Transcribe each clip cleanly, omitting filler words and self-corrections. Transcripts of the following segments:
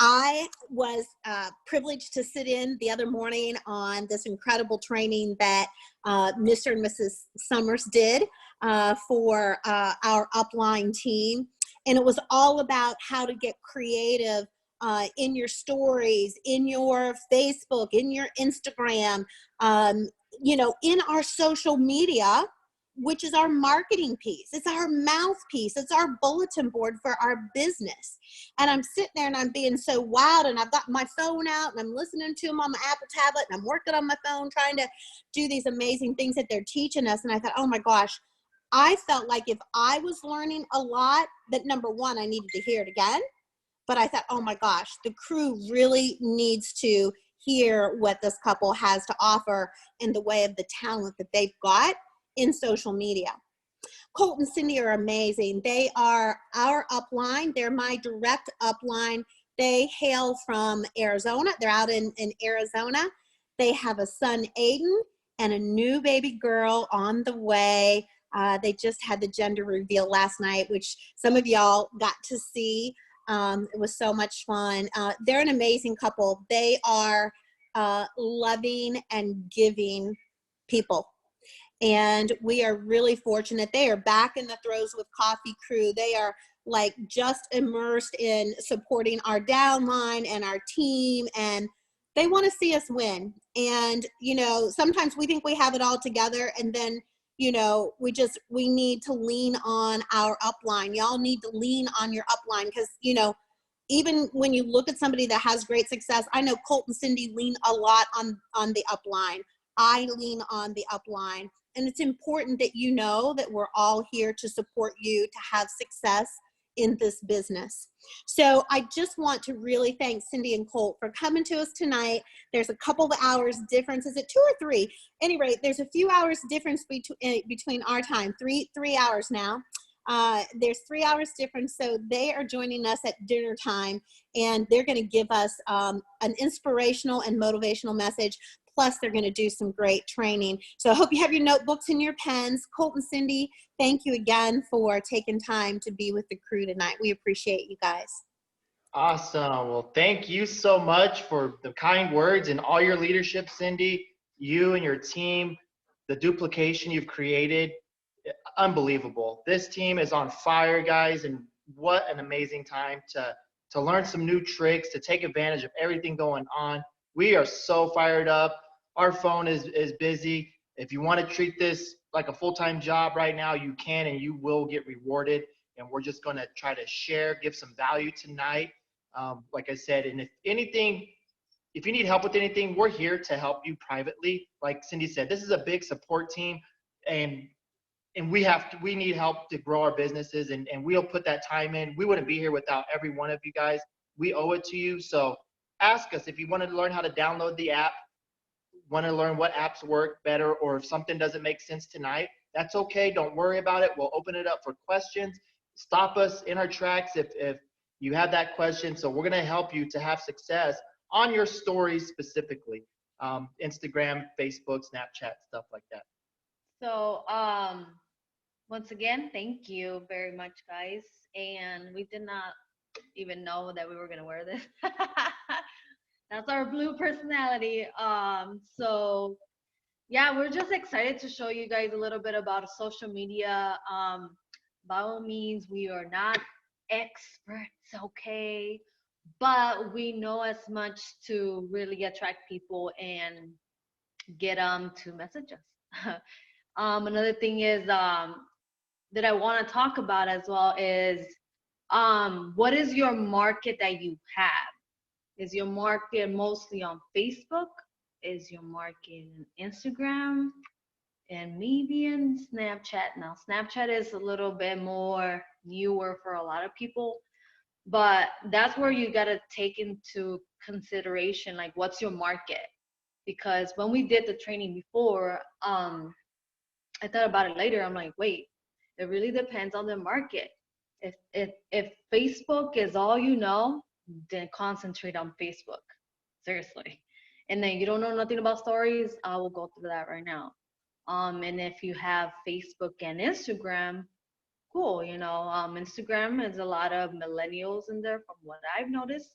I was privileged to sit in the other morning on this incredible training that Mr. and Mrs. Summers did for our upline team. And it was all about how to get creative in your stories, in your Facebook, in your Instagram, in our social media, which is our marketing piece. It's our mouthpiece. It's our bulletin board for our business. And I'm sitting there and I'm being so wild, and I've got my phone out and I'm listening to them on my Apple tablet, and I'm working on my phone trying to do these amazing things that they're teaching us. And I thought, oh my gosh, I felt like if I was learning a lot, that number one, I needed to hear it again. But I thought, oh my gosh, the crew really needs to hear what this couple has to offer in the way of the talent that they've got in social media. Colt and Cindy are amazing. They are our upline. They're my direct upline. They hail from Arizona. They're out in Arizona. They have a son, Aiden, and a new baby girl on the way. They just had the gender reveal last night, which some of y'all got to see. It was so much fun. They're an amazing couple. They are loving and giving people. And we are really fortunate. They are back in the throes with Coffee Crew. They are like just immersed in supporting our downline and our team, and they want to see us win. And, sometimes we think we have it all together, and then, we need to lean on our upline. Y'all need to lean on your upline because, even when you look at somebody that has great success, I know Colt and Cindy lean a lot on the upline. I lean on the upline. And it's important that you know that we're all here to support you to have success in this business. So I just want to really thank Cindy and Colt for coming to us tonight. There's a couple of hours difference. Is it 2 or 3? At any rate, there's a few hours difference between our time, three hours now. There's 3 hours difference. So they are joining us at dinner time, and they're going to give us an inspirational and motivational message. Plus, they're going to do some great training. So I hope you have your notebooks and your pens. Colt and Cindy, thank you again for taking time to be with the crew tonight. We appreciate you guys. Awesome. Well, thank you so much for the kind words and all your leadership, Cindy. You and your team, the duplication you've created, unbelievable. This team is on fire, guys, and what an amazing time to learn some new tricks, to take advantage of everything going on. We are so fired up. Our phone is busy. If you want to treat this like a full-time job right now, you can, and you will get rewarded. And we're just going to try to share, give some value tonight. Like I said, and if you need help with anything, we're here to help you privately. Like Cindy said, this is a big support team, and we need help to grow our businesses, and we'll put that time in. We wouldn't be here without every one of you guys. We owe it to you. So ask us if you want to learn how to download the app, want to learn what apps work better, or if something doesn't make sense tonight, that's okay. Don't worry about it. We'll open it up for questions. Stop us in our tracks if you have that question. So we're going to help you to have success on your stories specifically. Instagram, Facebook, Snapchat, stuff like that. So once again, thank you very much, guys. And we did not even know that we were gonna wear this. That's our blue personality. So yeah, we're just excited to show you guys a little bit about social media. By all means, we are not experts, okay? But we know as much to really attract people and get them to message us. Another thing is that I want to talk about as well is what is your market that you have? Is your market mostly on Facebook? Is your market in Instagram? And maybe in Snapchat? Now, Snapchat is a little bit more newer for a lot of people, but that's where you got to take into consideration, like, what's your market? Because when we did the training before, I thought about it later. I'm like, wait, it really depends on the market. If Facebook is all you know, then concentrate on Facebook. Seriously. And then you don't know nothing about stories, I will go through that right now. And if you have Facebook and Instagram, cool. You know, Instagram is a lot of millennials in there from what I've noticed.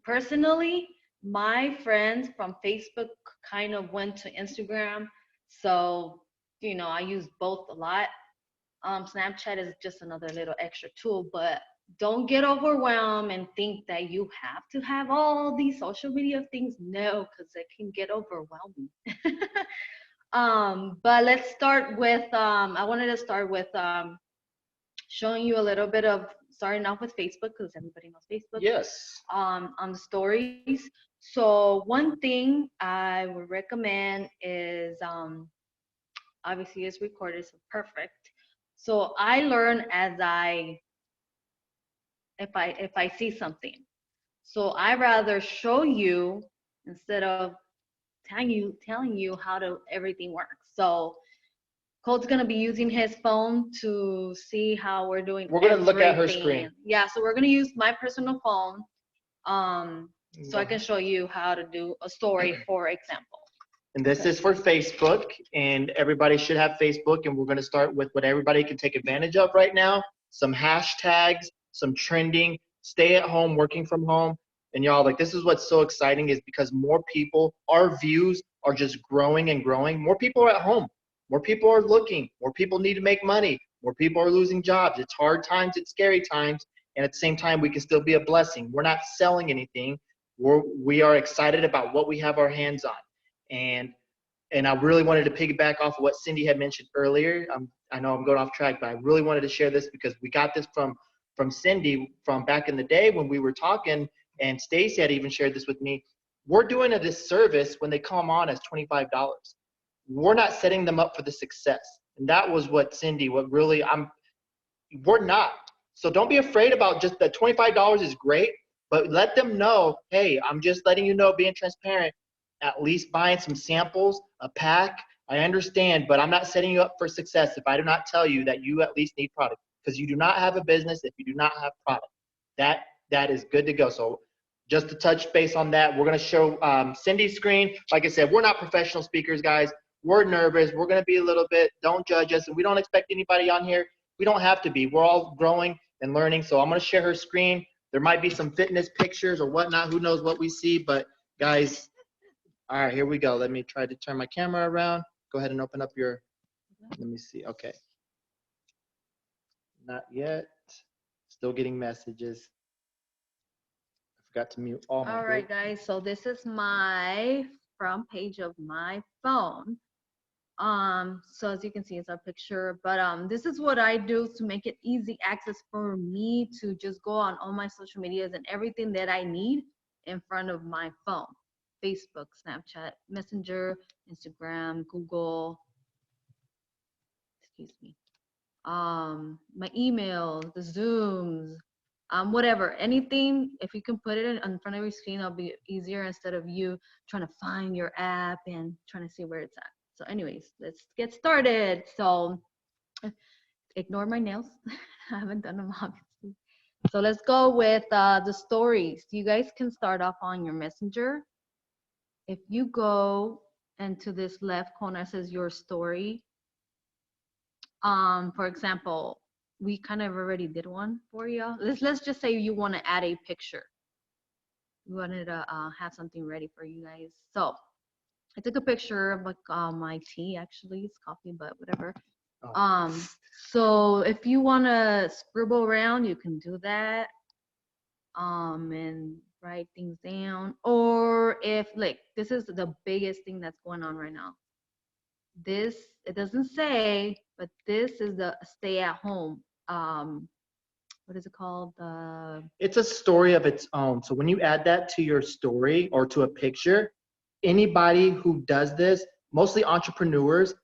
Personally, my friends from Facebook kind of went to Instagram. So, you know, I use both a lot. Snapchat is just another little extra tool, but don't get overwhelmed and think that you have to have all these social media things. No, because it can get overwhelming. But let's start with, I wanted to start with showing you a little bit of starting off with Facebook because everybody knows Facebook. Yes. On the stories. So one thing I would recommend is obviously it's recorded, so perfect. So I learn as if I see something. So I rather show you instead of telling you how to everything works. So Colt's gonna be using his phone to see how we're doing. We're gonna look at her everything. screen. Yeah, so we're gonna use my personal phone, so I can show you how to do a story, for example. And this is for Facebook, and everybody should have Facebook. And we're gonna start with what everybody can take advantage of right now: some hashtags, some trending, stay at home, working from home. And y'all, like, this is what's so exciting is because more people, our views are just growing and growing. More people are at home. More people are looking. More people need to make money. More people are losing jobs. It's hard times. It's scary times. And at the same time, we can still be a blessing. We're not selling anything. We are excited about what we have our hands on. And I really wanted to piggyback off of what Cindy had mentioned earlier. I know I'm going off track, but I really wanted to share this because we got this from Cindy from back in the day when we were talking, and Stacy had even shared this with me. We're doing a disservice when they come on as $25. We're not setting them up for the success. And that was what Cindy, we're not. So don't be afraid about just the $25 is great, but let them know, hey, I'm just letting you know, being transparent, at least buying some samples, a pack. I understand, but I'm not setting you up for success if I do not tell you that you at least need product, because you do not have a business if you do not have product. That is good to go. So just to touch base on that, we're going to show Cindy's screen. Like I said, we're not professional speakers, guys. We're nervous. We're going to be a little bit, don't judge us. And we don't expect anybody on here. We don't have to be. We're all growing and learning. So I'm going to share her screen. There might be some fitness pictures or whatnot. Who knows what we see, but guys, all right, here we go. Let me try to turn my camera around. Go ahead and open up your, let me see. Okay. Not yet. Still getting messages. I forgot to mute all my. All right, guys. So this is my front page of my phone. So as you can see, it's our picture, but this is what I do to make it easy access for me to just go on all my social medias and everything that I need in front of my phone. Facebook, Snapchat, Messenger, Instagram, Google, excuse me, my emails, the Zooms, whatever, anything. If you can put it in front of your screen, it'll be easier instead of you trying to find your app and trying to see where it's at. So anyways, let's get started. So ignore my nails. I haven't done them obviously. So let's go with the stories. You guys can start off on your Messenger. If you go into this left corner, it says your story. For example, we kind of already did one for you. Let's just say you want to add a picture. We wanted to have something ready for you guys. So I took a picture of like my tea. Actually, it's coffee, but whatever. So if you want to scribble around, you can do that. And write things down. Or if, like, this is the biggest thing that's going on right now. This, it doesn't say, but this is the stay at home. What is it called? It's a story of its own. So when you add that to your story or to a picture, anybody who does this, mostly entrepreneurs,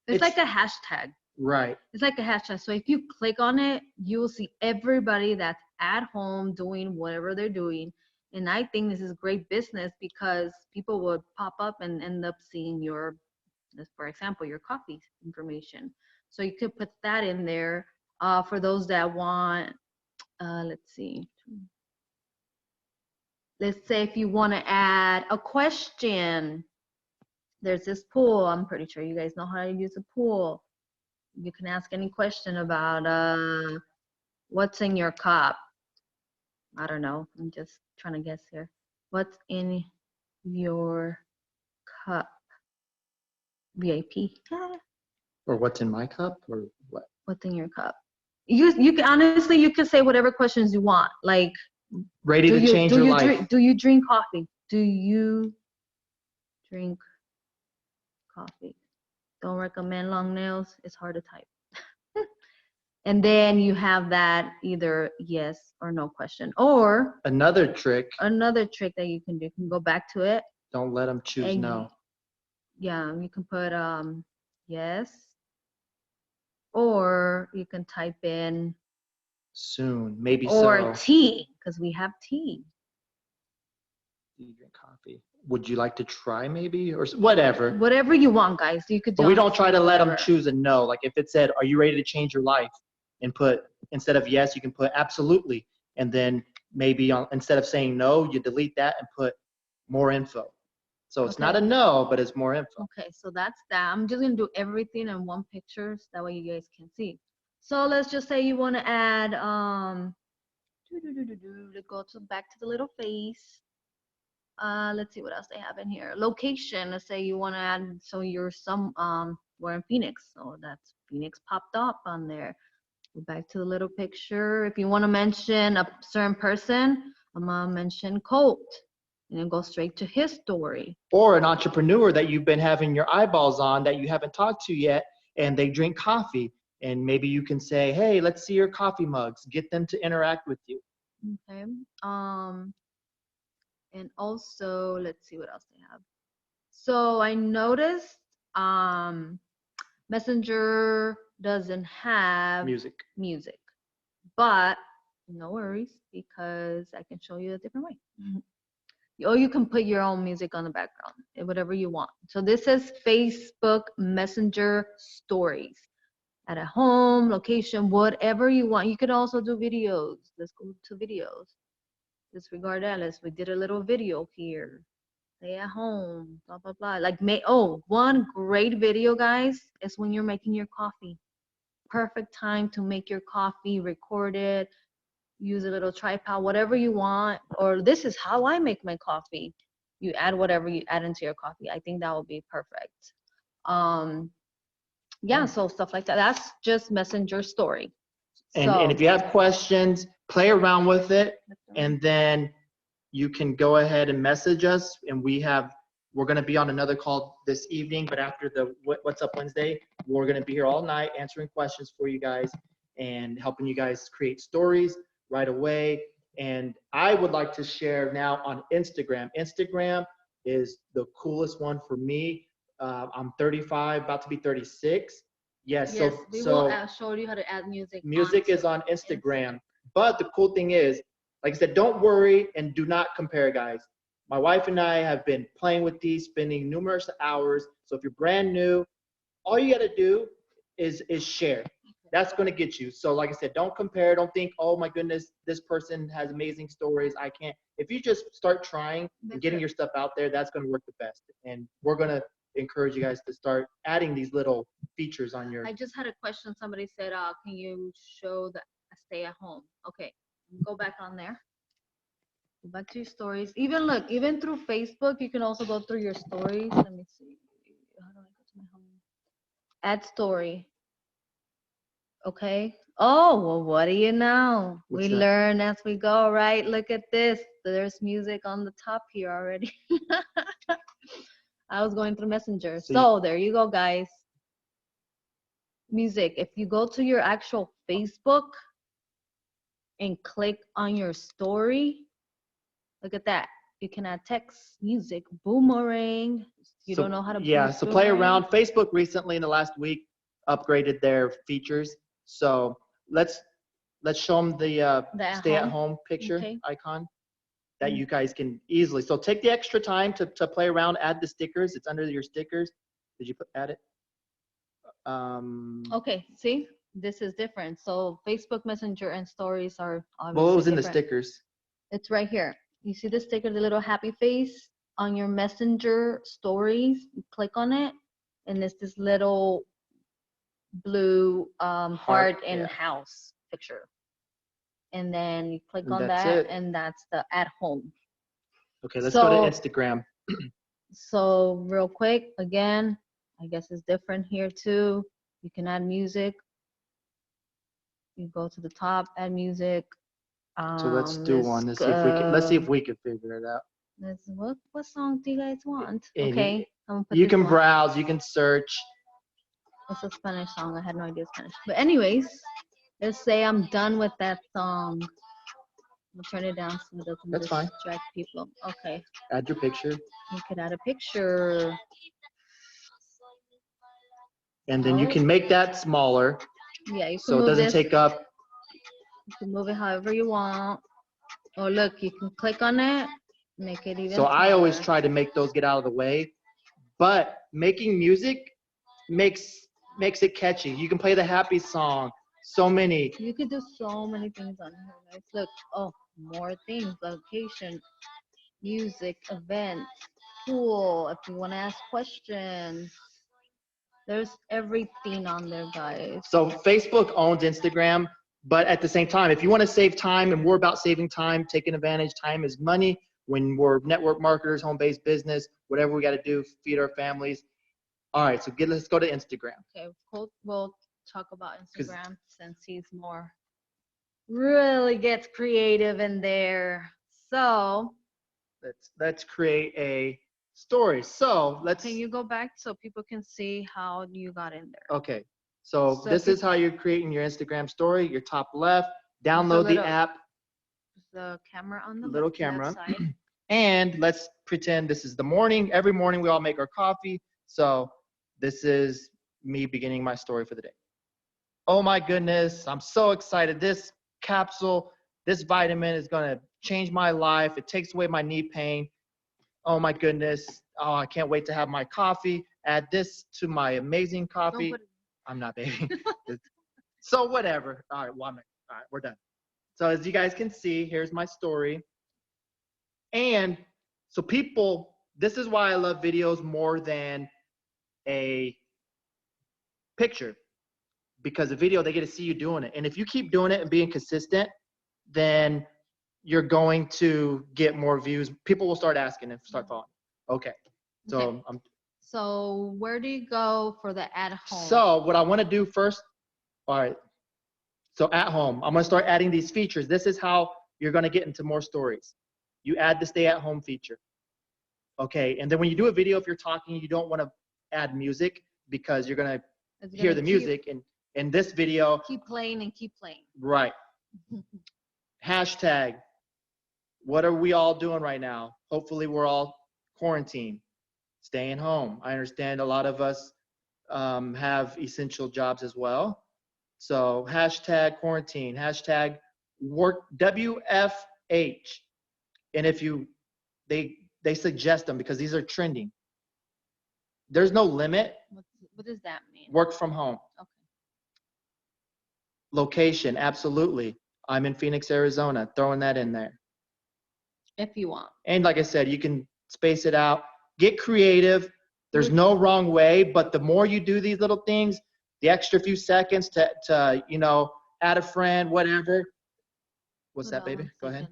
it's like a hashtag. Right. It's like a hashtag. So if you click on it, you'll see everybody that's at home doing whatever they're doing. And I think this is great business because people would pop up and end up seeing your, for example, your coffee information. So you could put that in there for those that want, let's see. Let's say if you want to add a question, there's this pool. I'm pretty sure you guys know how to use a pool. You can ask any question about what's in your cup. I don't know. I'm just trying to guess here. What's in your cup? VIP. Or what's in my cup, or what? What's in your cup? You can honestly, you can say whatever questions you want. Like, Ready to change your life. Do you drink coffee? Do you drink coffee? Don't recommend long nails. It's hard to type. And then you have that either yes or no question. Or Another trick. That you can do. You can go back to it. Don't let them choose no. Yeah, you can put yes. Or you can type in soon, maybe or tea, because we have tea. Do you drink coffee? Would you like to try maybe, or whatever? Whatever you want, guys. You could. But we don't try to let them choose a no. Like if it said, "Are you ready to change your life?" and put instead of yes, you can put absolutely, and then maybe instead of saying no, you delete that and put more info. So it's not a no, but it's more info. Okay, so that's that. I'm just gonna do everything in one picture, so that way you guys can see. So let's just say you want to add let's go back to the little face. Let's see what else they have in here. Location. Let's say you want to add, so you're we're in Phoenix, so that's Phoenix popped up on there. Go back to the little picture. If you want to mention a certain person, I'm gonna mention Colt, and then go straight to his story. Or an entrepreneur that you've been having your eyeballs on that you haven't talked to yet, and they drink coffee, and maybe you can say, "Hey, let's see your coffee mugs." Get them to interact with you. Okay. And also, let's see what else they have. So I noticed Messenger doesn't have music, but no worries, because I can show you a different way. Or you can put your own music on the background, whatever you want. So this is Facebook Messenger stories. At a home, location, whatever you want. You could also do videos. Let's go to videos. Disregard Alice. We did a little video here. Stay at home, blah, blah, blah. Like, one great video, guys, is when you're making your coffee. Perfect time to make your coffee, record it, use a little tripod, whatever you want. Or this is how I make my coffee. You add whatever you add into your coffee. I think that would be perfect. Yeah, so stuff like that. That's just Messenger story. And if you have questions, play around with it, and then you can go ahead and message us. And we're going to be on another call this evening, but after the What's Up Wednesday, we're going to be here all night answering questions for you guys and helping you guys create stories right away. And I would like to share now on Instagram. Instagram is the coolest one for me. I'm 35, about to be 36. Yes, we will show you how to add music. Music is on Instagram. But the cool thing is, like I said, don't worry and do not compare, guys. My wife and I have been playing with these, spending numerous hours. So if you're brand new, all you got to do is share. That's going to get you. So like I said, don't compare. Don't think, oh my goodness, this person has amazing stories. I can't. If you just start trying and getting your stuff out there, that's going to work the best. And we're going to encourage you guys to start adding these little features on your. I just had a question. Somebody said, can you show the stay at home? Okay, go back on there. Go back to your stories. Even through Facebook, you can also go through your stories. Let me see. How do I go to my home? Add story. Okay. Oh, well, what do you know? We learn as we go, right? Look at this. There's music on the top here already. I was going through Messenger. So there you go, guys. Music. If you go to your actual Facebook and click on your story, look at that. You can add text, music, boomerang. You don't know how to. Yeah, so play around. Facebook recently in the last week upgraded their features. So let's show them the stay at home picture icon that you guys can easily. So take the extra time to play around, add the stickers. It's under your stickers. Did you add it? Okay, see, this is different. So Facebook Messenger and stories are obviously well, it was in different. the stickers. It's right here. You see the sticker, the little happy face on your Messenger stories. You click on it, and it's this little blue heart and yeah. house picture. And then you click And on that's that, it. and that's the at home. Okay, let's go to So, Instagram. so real quick, again, I guess it's different here too. You can add music. You go to the top, add music. So let's do one. Let's see if we can. Let's see if we can figure it out. What song do you guys want? And Okay, I'm gonna put you this can one. browse. You can search. It's a Spanish song. I had no idea Spanish. But anyways, let's say I'm done with that song. I'll turn it down so it doesn't That's fine. distract people. Okay, Add your picture. you could add a picture. And then you Oh. can make that smaller Yeah, you can so it move doesn't this. take up. You can move it however you want. Oh, look, you can click on it, make it even So I always smaller. try to make those get out of the way. But making music makes it catchy. You can play the happy song. So many. You could do so many things on here, guys. Look, oh, more things. Location, music, events, pool. If you want to ask questions, there's everything on there, guys. So Facebook owns Instagram, but at the same time, if you want to save time, and we're about saving time, taking advantage, time is money. When we're network marketers, home-based business, whatever we got to do, feed our families. All right, so let's go to Instagram. Okay, we'll talk about Instagram since he's more really gets creative in there. So Let's create a story. So let's. can you go back so people can see how you got in there? Okay, so this is how you're creating your Instagram story. Your top left. Download the app. The camera on the Little left camera. side. And let's pretend this is the morning. Every morning we all make our coffee. So this is me beginning my story for the day. Oh my goodness, I'm so excited. This capsule, this vitamin is going to change my life. It takes away my knee pain. Oh my goodness. Oh, I can't wait to have my coffee. Add this to my amazing coffee. I'm not, baby. So whatever. All right, all right, we're done. So as you guys can see, here's my story. And so people, this is why I love videos more than a picture, because a video, they get to see you doing it. And if you keep doing it and being consistent, then you're going to get more views. People will start asking and start following. Okay. So Okay. So where do you go for the at home? So what I want to do first, all right. So at home, I'm going to start adding these features. This is how you're going to get into more stories. You add the stay at home feature. Okay. And then when you do a video, if you're talking, you don't want to add music because you're going to hear the music. And in this video, keep playing and keep playing. Right. Hashtag, what are we all doing right now? Hopefully we're all quarantined, staying home. I understand a lot of us have essential jobs as well. So hashtag quarantine, hashtag work, WFH. And if you, they suggest them because these are trending. There's no limit. What does that mean? Work from home. Okay. Location, absolutely. I'm in Phoenix, Arizona, throwing that in there. If you want. And like I said, you can space it out, get creative. There's no wrong way, but the more you do these little things, the extra few seconds to you know, add a friend, whatever. What's that, baby? Go ahead.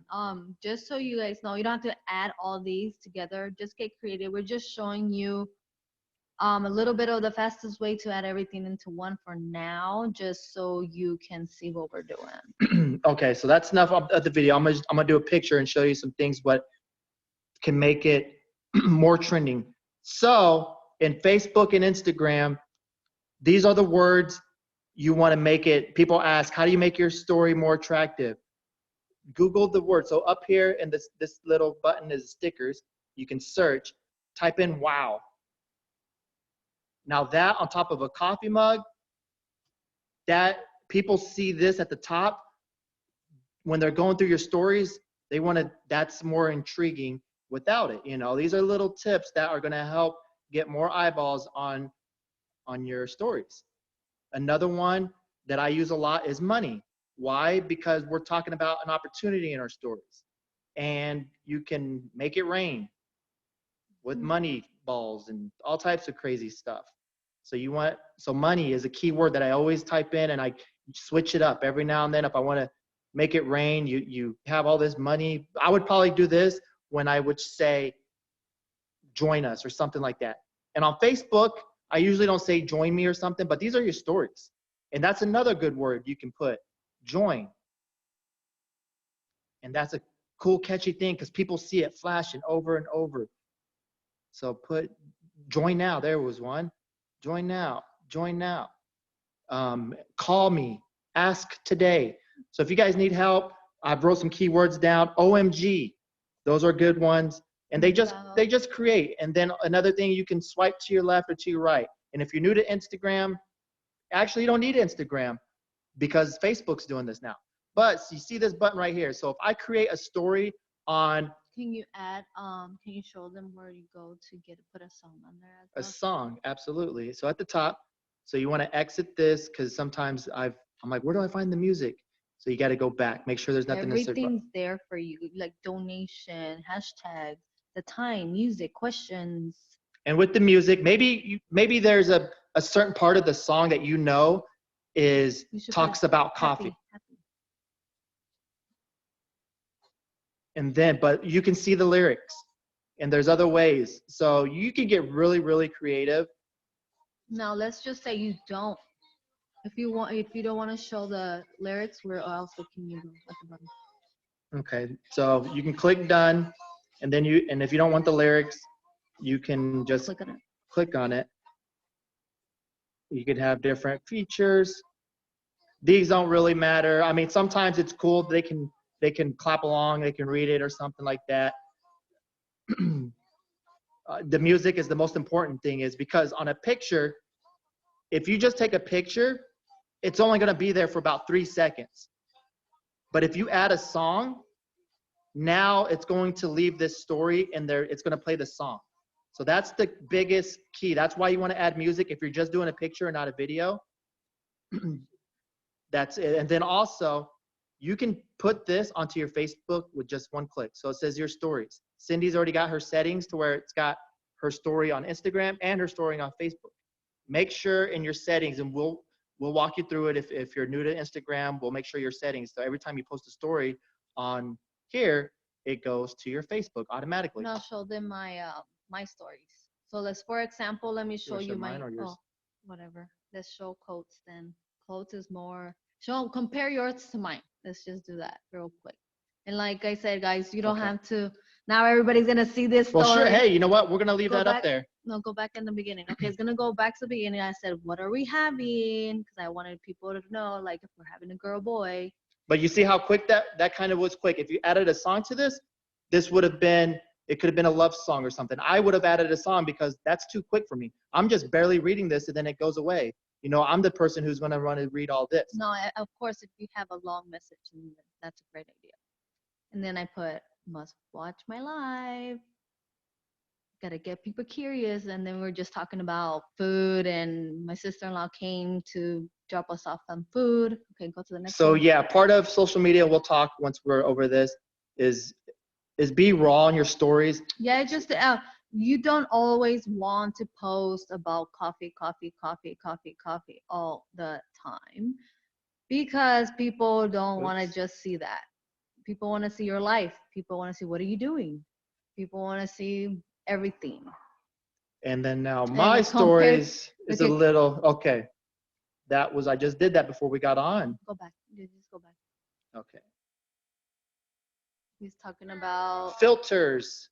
Just so you guys know, you don't have to add all these together. Just get creative. We're just showing you a little bit of the fastest way to add everything into one for now, just so you can see what we're doing. Okay, so that's enough of the video. I'm gonna do a picture and show you some things what can make it more trending. So in Facebook and Instagram, these are the words you want to make it. People ask, how do you make your story more attractive? Google the word. So up here in this little button is stickers. You can search, type in wow. Now that on top of a coffee mug, that people see this at the top, when they're going through your stories, they want to, that's more intriguing without it. You know, these are little tips that are going to help get more eyeballs on your stories. Another one that I use a lot is money. Why? Because we're talking about an opportunity in our stories, and you can make it rain with money balls and all types of crazy stuff. So money is a key word that I always type in, and I switch it up every now and then. If I want to make it rain, you have all this money. I would probably do this when I would say, join us or something like that. And on Facebook, I usually don't say join me or something, but these are your stories. And that's another good word you can put, join. And that's a cool, catchy thing because people see it flashing over and over. So put join now. There was one. Join now. Join now. Call me. Ask today. So if you guys need help, I've wrote some keywords down. OMG. Those are good ones. And they just create. And then another thing, you can swipe to your left or to your right. And if you're new to Instagram, actually you don't need Instagram because Facebook's doing this now. But you see this button right here. So if I create a story on, can you add, can you show them where you go to put a song on there as well? a song, absolutely. So at the top, so you want to exit this because sometimes I'm like, where do I find the music? So you got to go back, make sure there's nothing in the search bar. Everything's there for you, like donation, hashtags, the time, music, questions. And with the music, maybe there's a certain part of the song that you know is talks about coffee. Happy. And then, but you can see the lyrics and there's other ways. So you can get really, really creative. Now let's just say you don't. If you don't want to show the lyrics, where else can you go at the bottom? Okay, so you can click done, and then if you don't want the lyrics, you can just click on it. You could have different features. These don't really matter. I mean, sometimes it's cool. They can clap along, they can read it or something like that. The music is the most important thing, is because on a picture, if you just take a picture, it's only going to be there for about 3 seconds. But if you add a song, now it's going to leave this story and it's going to play the song. So that's the biggest key. That's why you want to add music if you're just doing a picture and not a video. That's it. And then also, you can put this onto your Facebook with just one click. So it says your stories. Cindy's already got her settings to where it's got her story on Instagram and her story on Facebook. Make sure in your settings, and we'll walk you through it if you're new to Instagram. We'll make sure your settings, so every time you post a story on here, it goes to your Facebook automatically. And I'll show them my stories. So for example, let me show you my, whatever. Let's show quotes then. Quotes is more, compare yours to mine. Let's just do that real quick. And like I said, guys, you don't have to, now everybody's going to see this story. Well, sure. Hey, you know what? We're going to leave that up there. No, go back in the beginning. Okay, it's going to go back to the beginning. I said, what are we having? Because I wanted people to know, like, if we're having a girl, boy. But you see how quick that kind of was quick. If you added a song to this would have been, it could have been a love song or something. I would have added a song because that's too quick for me. I'm just barely reading this and then it goes away. You know, I'm the person who's going to run and read all this. No, of course, if you have a long message, that's a great idea. And then I put, must watch my live. Got to get people curious. And then we're just talking about food, and my sister-in-law came to drop us off some food. Okay, go to the next one. So yeah, part of social media, we'll talk once we're over this, is be raw in your stories. Yeah, just you don't always want to post about coffee all the time, because people don't want to just see that. People want to see your life. People want to see, what are you doing? People want to see everything. And then now my stories is a little, okay. I just did that before we got on. Go back. Just go back. Okay. He's talking about filters.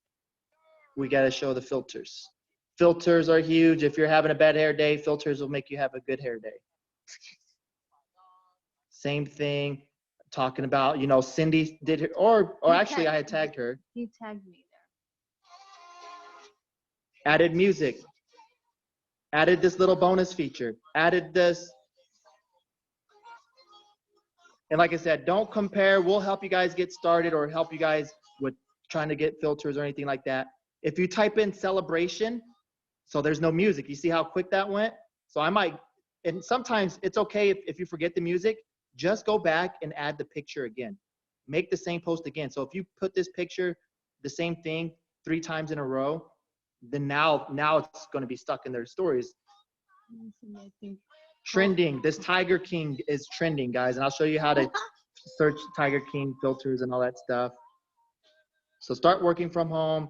We got to show the filters. Filters are huge. If you're having a bad hair day, filters will make you have a good hair day. Same thing. Talking about, you know, Cindy did her, or actually I had tagged her. He tagged me there. Added music. Added this little bonus feature. Added this. And like I said, don't compare. We'll help you guys get started or help you guys with trying to get filters or anything like that. If you type in celebration, so there's no music. You see how quick that went? So I might, and sometimes it's okay if you forget the music, just go back and add the picture again. Make the same post again. So if you put this picture, the same thing 3 times in a row, then now it's going to be stuck in their stories. Trending. This Tiger King is trending, guys, and I'll show you how to search Tiger King filters and all that stuff. So start working from home.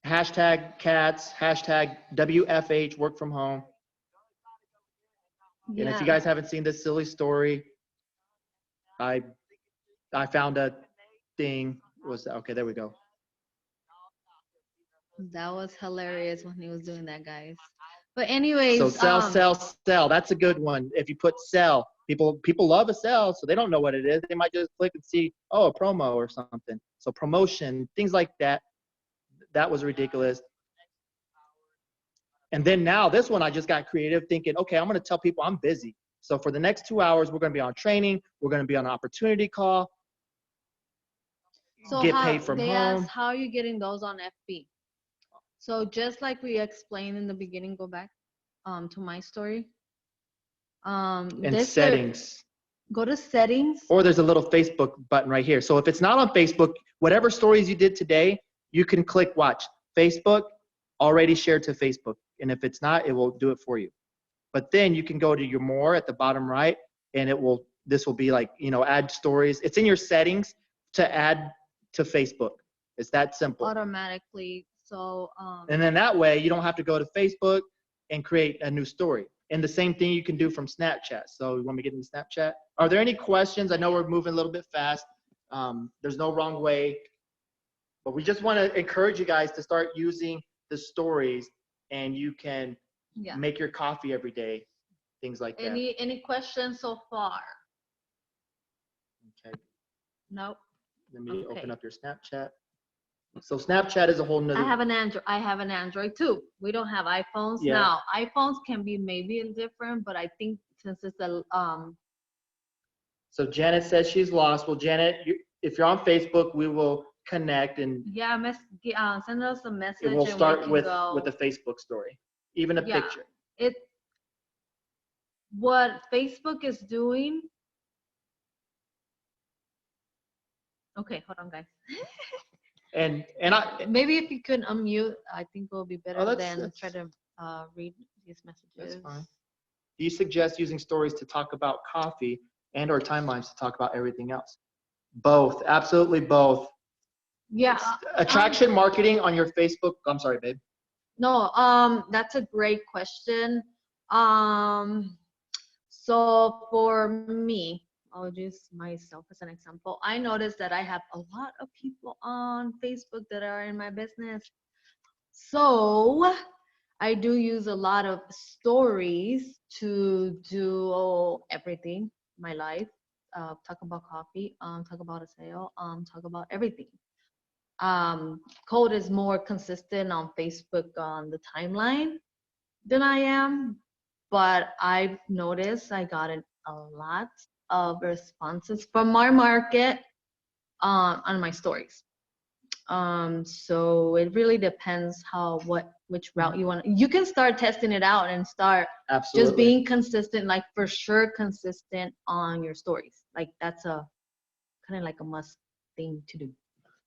Hashtag cats, hashtag WFH, work from home. And if you guys haven't seen this silly story, I found a thing. Was okay, there we go. That was hilarious when he was doing that, guys. But anyways, So sell. That's a good one. If you put sell, people love a sell, so they don't know what it is. They might just click and see, oh, a promo or something. So promotion, things like that. That was ridiculous. And then now this one, I just got creative thinking, okay, I'm going to tell people I'm busy. So for the next 2 hours, we're going to be on training. We're going to be on an opportunity call. so Get how, paid from they home. asked, how are you getting those on FB? So just like we explained in the beginning, go back to my story. And settings. Go to settings. Or there's a little Facebook button right here. So if it's not on Facebook, whatever stories you did today, you can click watch. Facebook, already shared to Facebook. And if it's not, it will do it for you. But then you can go to your more at the bottom right, and this will be like, add stories. It's in your settings to add to Facebook. It's that simple. Automatically. So and then that way you don't have to go to Facebook and create a new story. And the same thing you can do from Snapchat. So you want me to get into Snapchat? Are there any questions? I know we're moving a little bit fast. There's no wrong way. But we just want to encourage you guys to start using the stories, and you can make your coffee every day, things like that. Any questions so far? Okay. Nope. Let me open up your Snapchat. So Snapchat is a whole nother. I have an Android too. We don't have iPhones now. iPhones can be maybe different, but I think since it's a So Janet says she's lost. Well, Janet, if you're on Facebook, we will connect and send us a message. It will and start we with can a Facebook story, even a picture. What Facebook is doing. Okay, hold on, guys. And maybe if you could unmute, I think it will be better than try to read these messages. That's fine. Do you suggest using stories to talk about coffee and or timelines to talk about everything else? Both, absolutely both. Yeah. Attraction marketing on your Facebook. I'm sorry, babe. No, that's a great question. So for me, I'll use myself as an example. I noticed that I have a lot of people on Facebook that are in my business. So I do use a lot of stories to do everything in my life. Talk about coffee, talk about a sale, talk about everything. COLT is more consistent on Facebook on the timeline than I am, but I've noticed I got a lot of responses from our market on my stories. So it really depends which route you want. You can start testing it out and start just being consistent, like for sure consistent on your stories. Like that's a kind of like a must thing to do.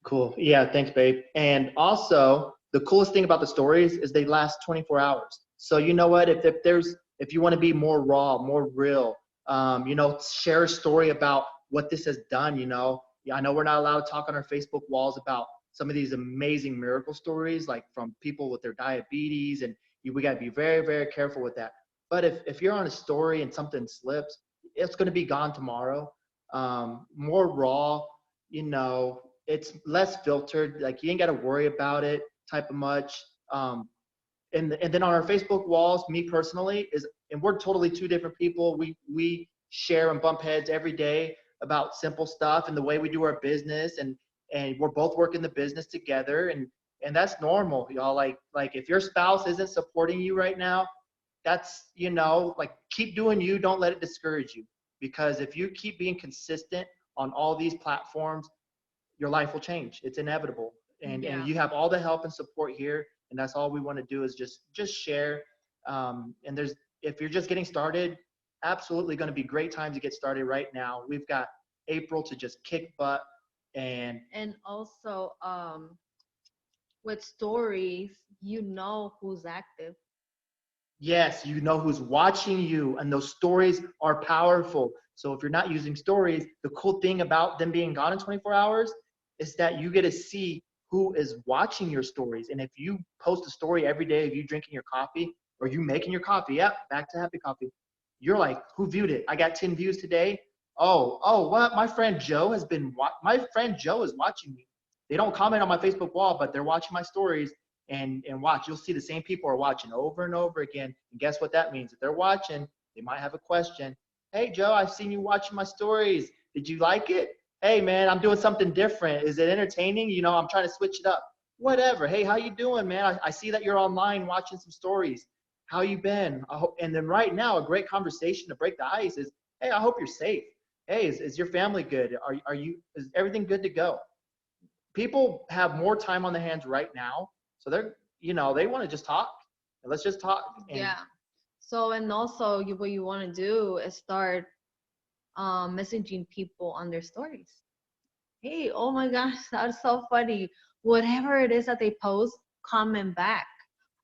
Cool. Yeah, thanks, babe. And also, the coolest thing about the stories is they last 24 hours. So you know what? If you want to be more raw, more real, share a story about what this has done. I know we're not allowed to talk on our Facebook walls about some of these amazing miracle stories, like from people with their diabetes, and we got to be very, very careful with that. But if you're on a story and something slips, it's going to be gone tomorrow. More raw, it's less filtered. Like you ain't got to worry about it type of much. And then on our Facebook walls, me personally and we're totally two different people. We share and bump heads every day about simple stuff and the way we do our business, and we're both working the business together, and that's normal, y'all. Like if your spouse isn't supporting you right now, that's keep doing you. Don't let it discourage you, because if you keep being consistent on all these platforms, your life will change. It's inevitable. And you have all the help and support here, and that's all we want to do is just share. And if you're just getting started, absolutely going to be great time to get started right now. We've got April to just kick butt. And also with stories, who's active. Yes, you know who's watching you, and those stories are powerful. So if you're not using stories, the cool thing about them being gone in 24 hours is that you get to see who is watching your stories. And if you post a story every day of you drinking your coffee or you making your coffee, yep, back to happy coffee. You're like, who viewed it? I got 10 views today. Oh, what? My friend Joe has been, my friend Joe is watching me. They don't comment on my Facebook wall, but they're watching my stories and watch. You'll see the same people are watching over and over again. And guess what that means? If they're watching, they might have a question. Hey, Joe, I've seen you watching my stories. Did you like it? Hey, man, I'm doing something different. Is it entertaining? You know, I'm trying to switch it up. Whatever. Hey, how you doing, man? I see that you're online watching some stories. How you been? And then right now, a great conversation to break the ice is, hey, I hope you're safe. Hey, is your family good? Is everything good to go? People have more time on their hands right now, so they want to just talk. Let's just talk. Yeah. So, and also what you want to do is start messaging people on their stories. Hey, oh my gosh, that's so funny. Whatever it is that they post, comment back.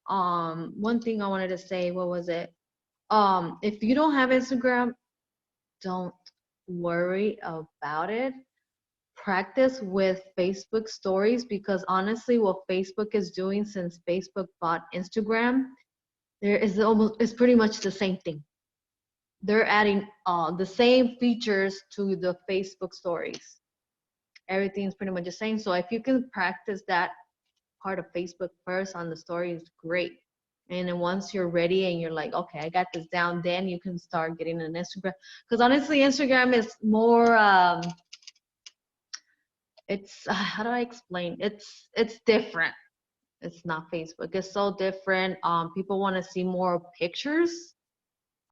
One thing I wanted to say, what was it? If you don't have Instagram, don't worry about it. Practice with Facebook stories, because honestly, what Facebook is doing since Facebook bought Instagram, it's pretty much the same thing. They're adding the same features to the Facebook stories. Everything's pretty much the same. So if you can practice that part of Facebook first on the story, is great. And then once you're ready and you're like, okay, I got this down, then you can start getting an Instagram. Because honestly, Instagram is more it's how do I explain? It's different. It's not Facebook. It's so different. People want to see more pictures.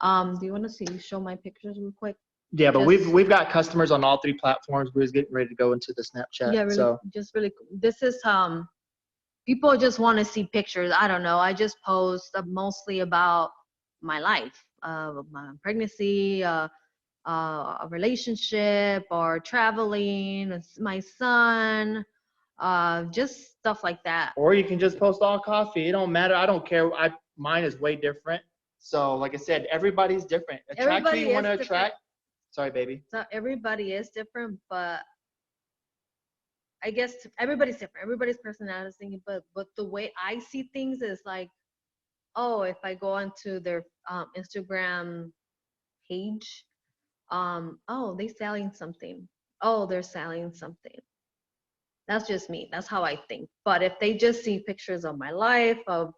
Do you want to show my pictures real quick? Yeah, but we've got customers on all three platforms. We're just getting ready to go into the Snapchat. Yeah, really, so just really. This is people just want to see pictures. I don't know. I just post mostly about my life, my pregnancy, a relationship, or traveling, my son, just stuff like that. Or you can just post all coffee. It don't matter. I don't care. Mine is way different. So like I said, everybody's different. Attract who you want to attract. Sorry, baby. So everybody is different, but I guess everybody's different. Everybody's personality is thinking, but the way I see things is like, oh, if I go onto their Instagram page, oh, they selling something. Oh, they're selling something. That's just me. That's how I think. But if they just see pictures of my life, of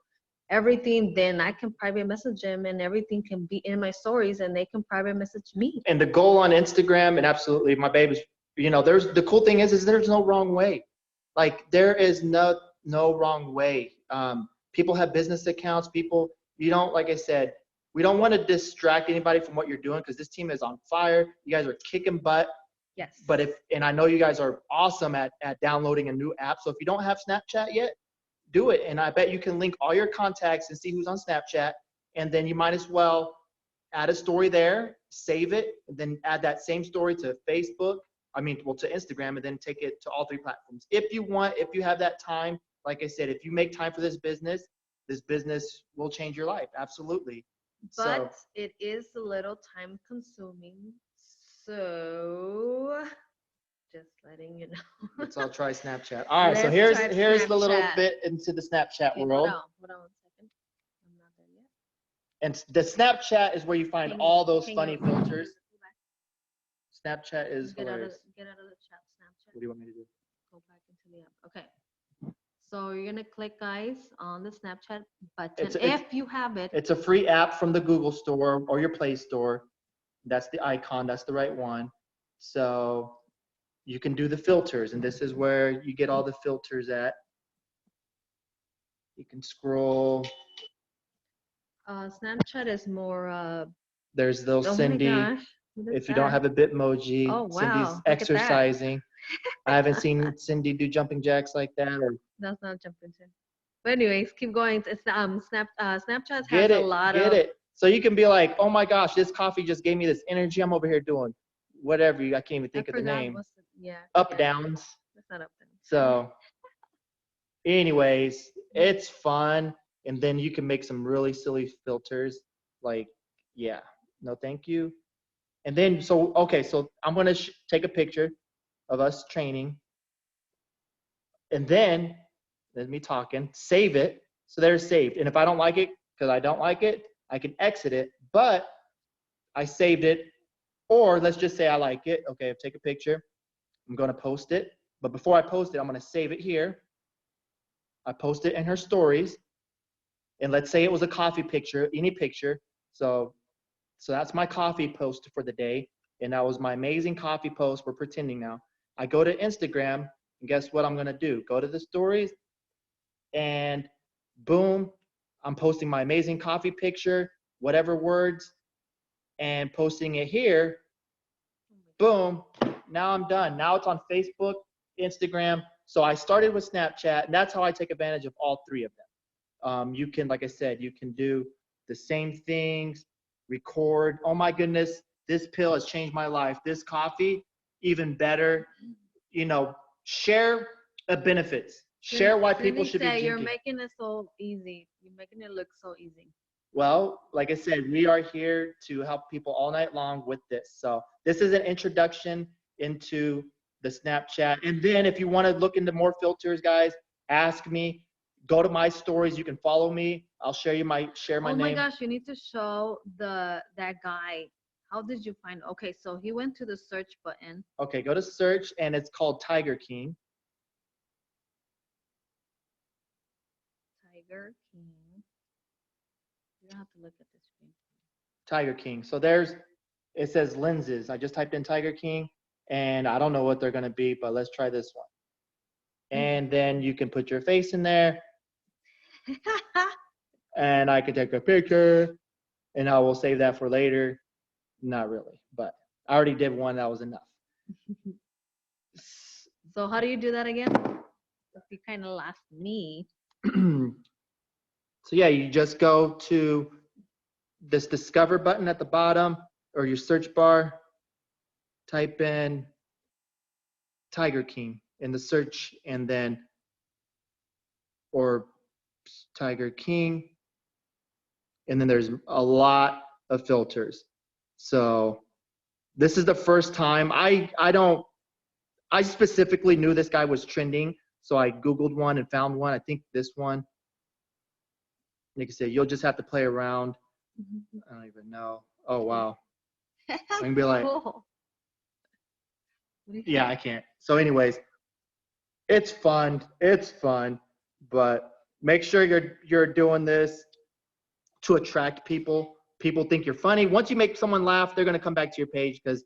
everything, then I can private message them, and everything can be in my stories, and they can private message me. And the goal on Instagram, and absolutely, my baby's, there's the cool thing is there's no wrong way. Like there is no wrong way. People have business accounts. People, like I said, we don't want to distract anybody from what you're doing, because this team is on fire. You guys are kicking butt. Yes. But and I know you guys are awesome at downloading a new app. So if you don't have Snapchat yet, do it. And I bet you can link all your contacts and see who's on Snapchat. And then you might as well add a story there, save it, and then add that same story to Facebook. To Instagram, and then take it to all three platforms. If you have that time, like I said, if you make time for this business will change your life. Absolutely. But it is a little time consuming. So just letting you know. Let's all try Snapchat. All right, so here's the little bit into the Snapchat world. Hold on 1 second. I'm not there yet. And the Snapchat is where you find all those funny filters. Snapchat is hilarious. Get out of the chat, Snapchat. What do you want me to do? Go back into the app. Okay. So you're gonna click, guys, on the Snapchat button if you have it. It's a free app from the Google Store or your Play Store. That's the icon. That's the right one. So you can do the filters, and this is where you get all the filters at. You can scroll. Snapchat is more. There's those Cindy. If you don't have a Bitmoji, oh, wow. Cindy's exercising. I haven't seen Cindy do jumping jacks like that. That's not jumping jacks. But anyways, keep going. It's Snapchat has a lot of. Get it. So you can be like, oh my gosh, this coffee just gave me this energy. I'm over here doing whatever. I can't even think of the name. Up downs. It's not up downs. So anyways, it's fun. And then you can make some really silly filters like, yeah, no, thank you. And then, so, okay, so I'm going to take a picture of us training. And then, there's me talking, save it. So they're saved. And if I don't like it, because I don't like it, I can exit it. But I saved it. Or let's just say I like it. Okay, I'll take a picture. I'm going to post it. But before I post it, I'm going to save it here. I post it in her stories. And let's say it was a coffee picture, any picture. So that's my coffee post for the day. And that was my amazing coffee post. We're pretending now. I go to Instagram, and guess what I'm going to do? Go to the stories, and boom, I'm posting my amazing coffee picture, whatever words, and posting it here. Boom, now I'm done. Now it's on Facebook, Instagram. So I started with Snapchat, and that's how I take advantage of all three of them. You can, like I said, you can do the same things, record. Oh my goodness, this pill has changed my life. This coffee, even better. You know, share the benefits. Share why people should be drinking. You're making it so easy. You're making it look so easy. Well, like I said, we are here to help people all night long with this. So this is an introduction into the Snapchat. And then if you want to look into more filters, guys, ask me. Go to my stories. You can follow me. I'll share my name. Oh my gosh, you need to show that guy. How did you find? Okay, so he went to the search button. Okay, go to search, and it's called Tiger King. Tiger King. You don't have to look at the screen. Tiger King. So it says lenses. I just typed in Tiger King, and I don't know what they're going to be, but let's try this one. And then you can put your face in there. And I can take a picture, and I will save that for later. Not really, but I already did one. That was enough. So how do you do that again? You kind of lost me. So yeah, you just go to this discover button at the bottom, or your search bar. Type in Tiger King in the search, and then, or Tiger King. And then there's a lot of filters. So this is the first time I specifically knew this guy was trending. So I Googled one and found one. I think this one. Like I said, you'll just have to play around. I don't even know. Oh, wow. I can be like, Cool. yeah, I can't. So anyways, it's fun. It's fun. But make sure you're doing this to attract people. People think you're funny. Once you make someone laugh, they're going to come back to your page because,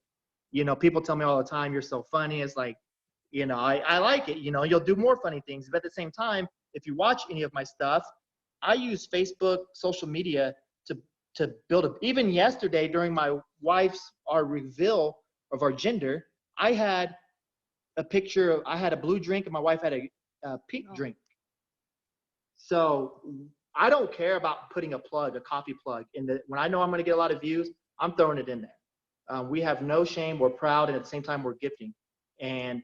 you know, people tell me all the time, you're so funny. It's like, you know, I like it. You know, you'll do more funny things. But at the same time, if you watch any of my stuff, I use Facebook, social media to build even yesterday during my wife's, our reveal of our gender, I had a picture, I had a blue drink and my wife had a pink drink. So I don't care about putting a coffee plug when I know I'm going to get a lot of views, I'm throwing it in there. We have no shame. We're proud. And at the same time, we're gifting. And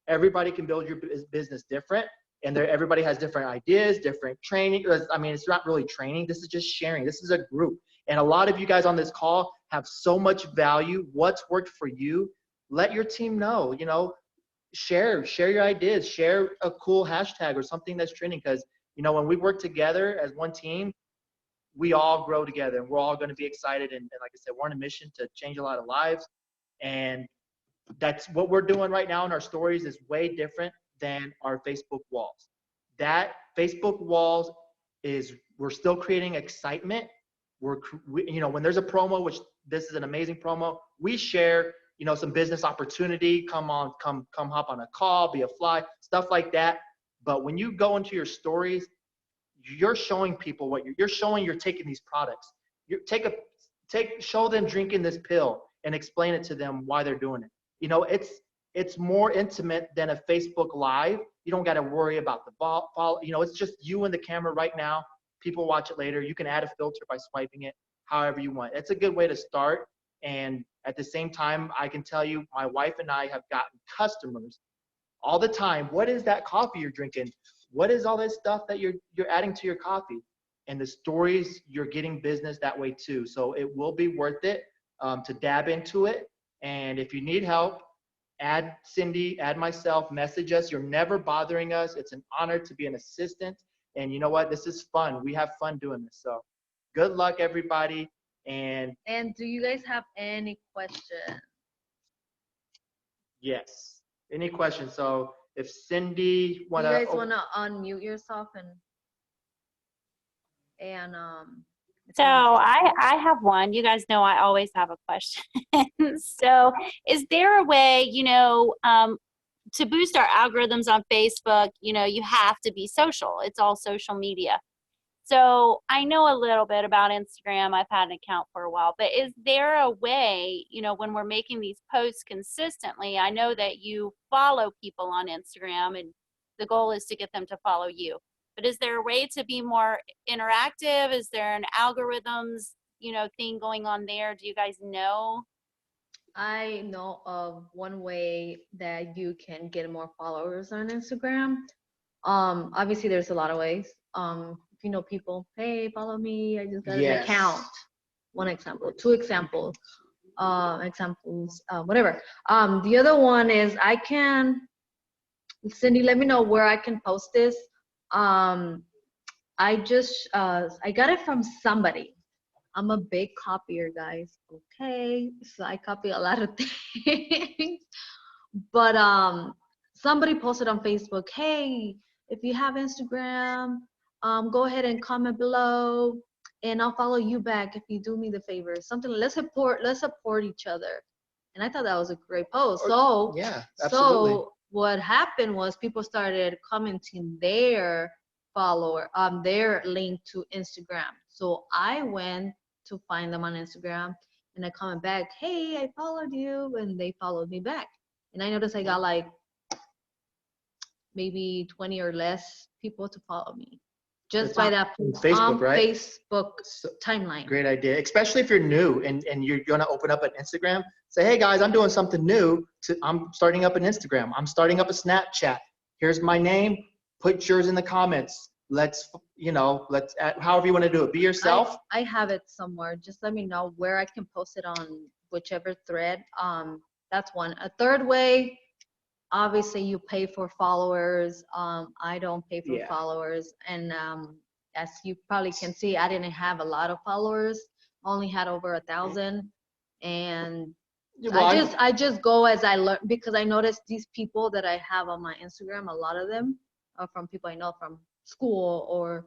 everybody can build your business different. And everybody has different ideas, different training. I mean, it's not really training. This is just sharing. This is a group. And a lot of you guys on this call have so much value. What's worked for you? Let your team know, you know, share your ideas, share a cool hashtag or something that's trending. Because, you know, when we work together as one team, we all grow together and we're all going to be excited. And like I said, we're on a mission to change a lot of lives. And that's what we're doing right now in our stories is way different than our Facebook walls. That Facebook walls we're still creating excitement. You know, when there's a promo, which this is an amazing promo, we share, you know, some business opportunity, come hop on a call, be a fly, stuff like that. But when you go into your stories, you're showing people what you're showing. You're taking these products. Show them drinking this pill and explain it to them why they're doing it. You know, it's more intimate than a Facebook Live. You don't got to worry about the follow. You know, it's just you and the camera right now. People watch it later. You can add a filter by swiping it however you want. It's a good way to start. And at the same time, I can tell you, my wife and I have gotten customers all the time. What is that coffee you're drinking? What is all this stuff that you're adding to your coffee? and the stories, you're getting business that way too. So it will be worth it to dab into it. And if you need help, add Cindy, add myself, message us. You're never bothering us. It's an honor to be an assistant. And you know what? This is fun. We have fun doing this. So good luck, everybody. And do you guys have any questions? yes. Any questions? So if Cindy You guys wanna unmute yourself and So I have one. You guys know I always have a question. So is there a way, to boost our algorithms on Facebook, you have to be social. It's all social media. So I know a little bit about Instagram. I've had an account for a while, but is there a way, when we're making these posts consistently, I know that you follow people on Instagram and the goal is to get them to follow you. But is there a way to be more interactive? Is there an algorithms, thing going on there? Do you guys know? I know of one way that you can get more followers on Instagram. Obviously there's a lot of ways. If you know people, hey, follow me, I just got an account. One example, two examples, whatever. The other one is Cindy, let me know where I can post this. I got it from somebody. I'm a big copier, guys. Okay, so I copy a lot of things. But somebody posted on Facebook, hey, if you have Instagram, go ahead and comment below, and I'll follow you back if you do me the favor. Something. Let's support each other. And I thought that was a great post. So yeah, absolutely. So what happened was people started commenting their link to Instagram. So I went to find them on Instagram and I comment back, hey, I followed you, and they followed me back. And I noticed I got like maybe 20 or less people to follow me just by that Facebook, right? Facebook timeline. Great idea, especially if you're new and you're gonna open up an Instagram. Say, hey guys, I'm doing something new. I'm starting up an Instagram. I'm starting up a Snapchat. Here's my name. Put yours in the comments. Let's however you want to do it. Be yourself. I have it somewhere. Just let me know where I can post it on whichever thread. That's one. A third way, obviously you pay for followers. I don't pay for followers. And as you probably can see, I didn't have a lot of followers. Only had over 1,000. And I just go as I learn, because I noticed these people that I have on my Instagram, a lot of them are from people I know from school or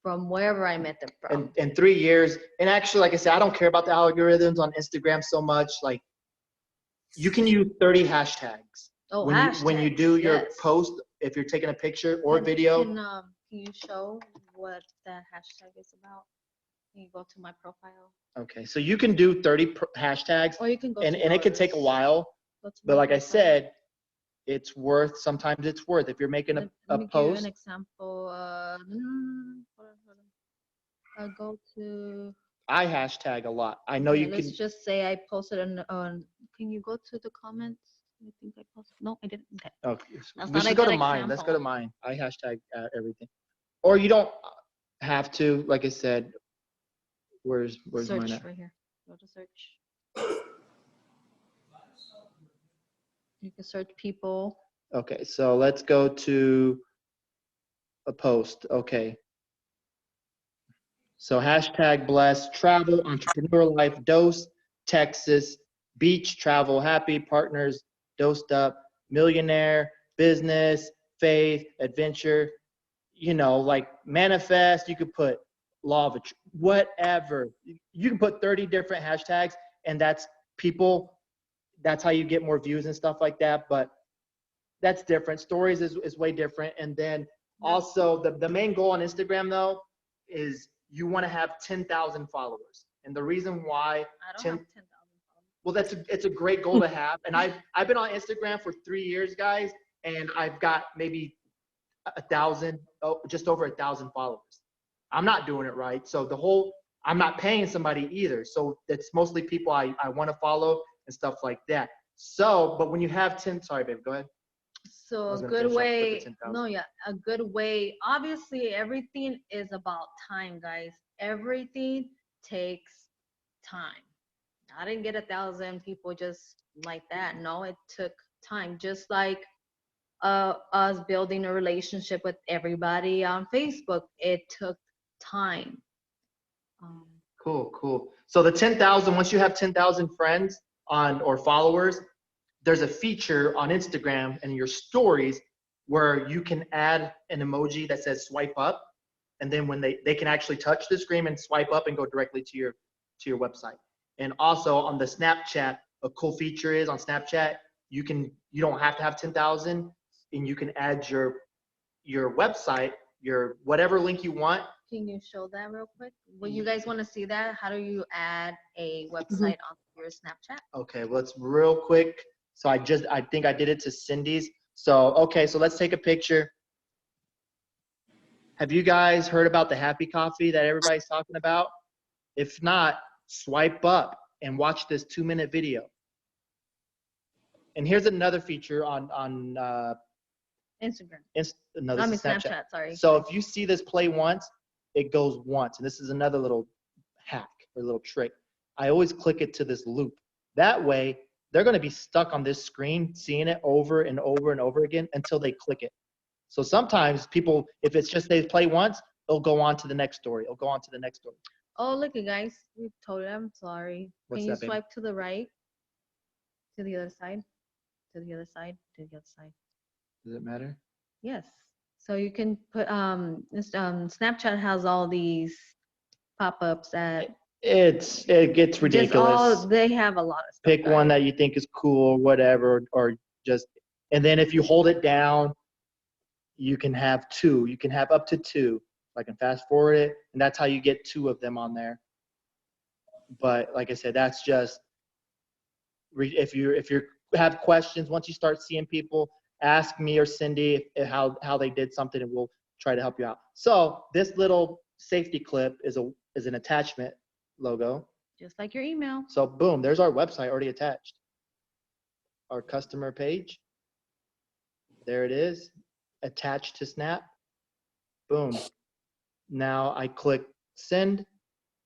from wherever I met them from. In 3 years, and actually, like I said, I don't care about the algorithms on Instagram so much. Like, you can use 30 hashtags. Oh, when you do your post, if you're taking a picture or video. Can you show what that hashtag is about? Can you go to my profile? Okay, so you can do 30 hashtags, or you can go and it can take a while. But like I said, sometimes it's worth if you're making a Let me post. give you an example. I'll go to. I hashtag a lot. I know you can. Let's just say I posted on. Can you go to the comments? I think I posted. No, I didn't. Okay. Okay. We should go to mine. Let's go to mine. I hashtag everything. Or you don't have to. Like I said, where's search mine at? Right here. Go to search. You can search people. Okay, so let's go to a post. Okay. So hashtag blessed, travel, entrepreneur life, dose, Texas, beach, travel, happy, partners, dosed up, millionaire, business, faith, adventure, like manifest. You could put law of whatever. You can put 30 different hashtags, and that's how you get more views and stuff like that. But that's different. Stories is way different. And then also the main goal on Instagram though is you want to have 10,000 followers. And the reason why I don't have 10,000 followers. Well, it's a great goal to have. And I've been on Instagram for 3 years, guys, and I've got maybe 1,000, just over 1,000 followers. I'm not doing it right. So I'm not paying somebody either. So it's mostly people I want to follow and stuff like that. So, but when you have 10, sorry, babe, go ahead. So I was a gonna good finish off with the way, 10,000. no, yeah, a good way. Obviously, everything is about time, guys. Everything takes time. I didn't get 1,000 people just like that. No, it took time. Just like us building a relationship with everybody on Facebook, it took time. Um, Cool. So the 10,000, once you have 10,000 friends or followers, there's a feature on Instagram and your stories where you can add an emoji that says swipe up. And then when they can actually touch the screen and swipe up and go directly to your website. And also on the Snapchat, a cool feature is on Snapchat, you don't have to have 10,000 and you can add your website, your whatever link you want. Can you show that real quick? Well, you guys want to see that? How do you add a website on your Snapchat? Okay, well, it's real quick. So I think I did it to Cindy's. So, okay, so let's take a picture. Have you guys heard about the happy coffee that everybody's talking about? If not, swipe up and watch this 2-minute video. And here's another feature on Instagram. no, this is Snapchat. Snapchat, sorry. So if you see this play once, it goes once. And this is another little hack or little trick. I always click it to this loop. That way, they're going to be stuck on this screen, seeing it over and over and over again until they click it. So sometimes people, if it's just they play once, they'll go on to the next story. It'll go on to the next story. Oh, look, you guys, we told it. I'm sorry. What's Can you that, baby? swipe to the right? To the other side? To the other side? To the other side? Does it matter? Yes. So you can put Snapchat has all these pop-ups that It gets ridiculous. they have a lot of stuff. Pick one that you think is cool or whatever, or just, and then if you hold it down, you can have two. You can have up to two. I can fast forward it, and that's how you get 2 of them on there. But like I said, that's just if you have questions, once you start seeing people, ask me or Cindy how they did something, and we'll try to help you out. So this little safety clip is an attachment logo. Just like your email. So boom, there's our website already attached. Our customer page. There it is, attached to Snap. Boom. Now I click send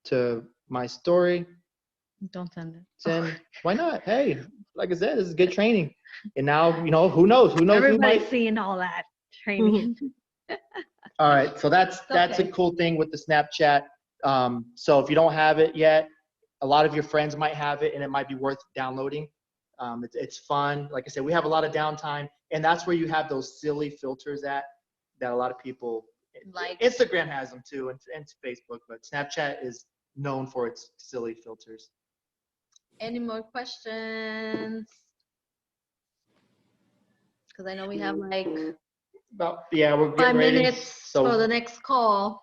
to my story. Don't send it. Send. Why not? Hey, like I said, this is good training. And now, who knows? Who Everybody's might. seeing all that training. All right. So that's a cool thing with the Snapchat. So if you don't have it yet, a lot of your friends might have it, and it might be worth downloading. It's fun. Like I said, we have a lot of downtime, and that's where you have those silly filters that a lot of people Like Instagram has them too, and Facebook, but Snapchat is known for its silly filters. Any more questions? Because I know we have like We're getting 5 ready. minutes So for the next call.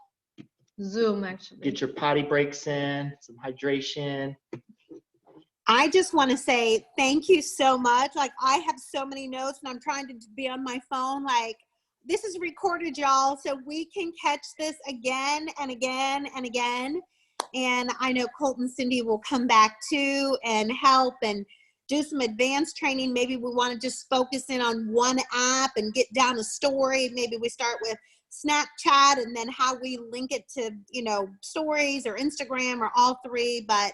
Zoom, actually. get your potty breaks in, some hydration. I just want to say thank you so much. Like, I have so many notes and I'm trying to be on my phone. Like, this is recorded, y'all, so we can catch this again and again and again. And I know Colt and Cindy will come back too and help and do some advanced training. Maybe we want to just focus in on one app and get down a story. Maybe we start with Snapchat and then how we link it to, stories or Instagram or all three. But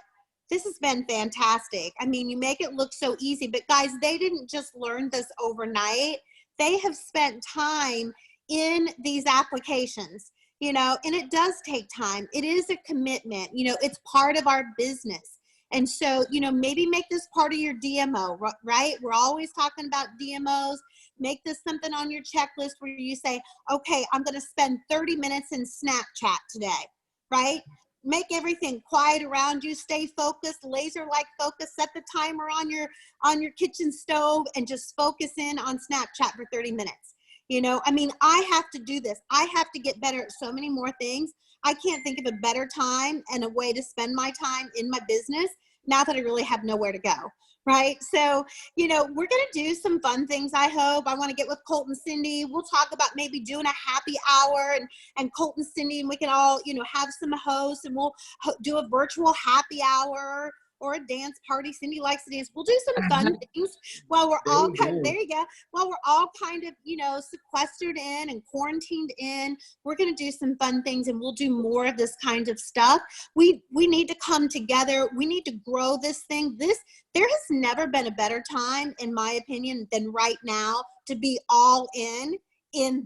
this has been fantastic. I mean, you make it look so easy, but guys, they didn't just learn this overnight. They have spent time in these applications, and it does take time. It is a commitment, it's part of our business. And so, maybe make this part of your DMO, right? We're always talking about DMOs. Make this something on your checklist where you say, okay, I'm going to spend 30 minutes in Snapchat today, right? Make everything quiet around you. Stay focused, laser-like focus. Set the timer on your kitchen stove and just focus in on Snapchat for 30 minutes. I have to do this. I have to get better at so many more things. I can't think of a better time and a way to spend my time in my business now that I really have nowhere to go, right? So, we're going to do some fun things, I hope. I want to get with Colt and Cindy. We'll talk about maybe doing a happy hour and Colt and Cindy, and we can all, have some hosts, and we'll do a virtual happy hour or a dance party. Cindy likes to dance. We'll do some fun things while we're all there you go. While we're all kind of, you know, sequestered in and quarantined in. We're going to do some fun things, and we'll do more of this kind of stuff. We need to come together. We need to grow this thing. There has never been a better time, in my opinion, than right now to be all in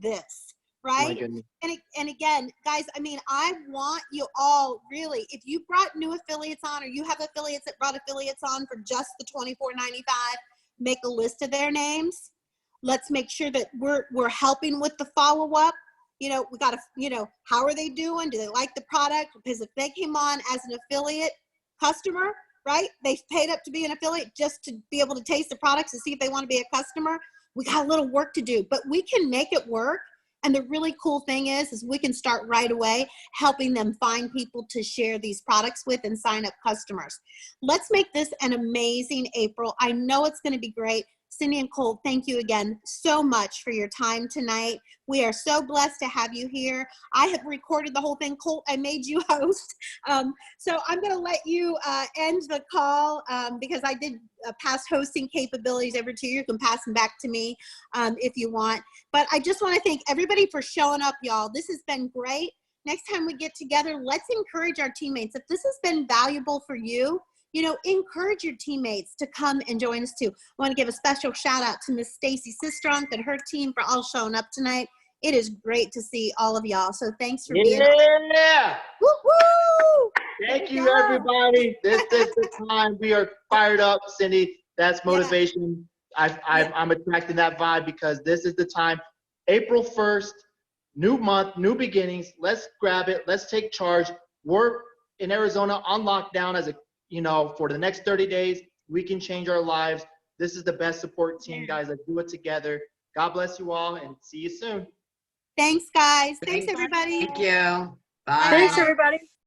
this, right? And again, guys, I mean, I want you all really, if you brought new affiliates on, or you have affiliates that brought affiliates on for just the $24.95, make a list of their names. Let's make sure that we're helping with the follow-up. You know, we got to, you know, how are they doing? Do they like the product? Because if they came on as an affiliate customer, right? They paid up to be an affiliate just to be able to taste the products and see if they want to be a customer. We got a little work to do, but we can make it work. And the really cool thing is we can start right away helping them find people to share these products with and sign up customers. Let's make this an amazing April. I know it's going to be great. Cindy and Colt, thank you again so much for your time tonight. We are so blessed to have you here. I have recorded the whole thing. Colt, I made you host. So I'm going to let you end the call because I did pass hosting capabilities over to you. You can pass them back to me if you want. But I just want to thank everybody for showing up, y'all. This has been great. Next time we get together, let's encourage our teammates. If this has been valuable for you, you know, encourage your teammates to come and join us too. I want to give a special shout out to Miss Stacy Sistrunk and her team for all showing up tonight. It is great to see all of y'all. So thanks for being here. Yeah. Woo-hoo! Thank you, everybody. This is the time. We are fired up, Cindy. That's motivation. I'm attracting that vibe because this is the time. April 1st, new month, new beginnings. Let's grab it. Let's take charge. We're in Arizona on lockdown as a, you know, for the next 30 days. We can change our lives. This is the best support team, guys. Let's do it together. God bless you all, and see you soon. Thanks, guys. Thanks, everybody. Thank you. Bye. Thanks, everybody.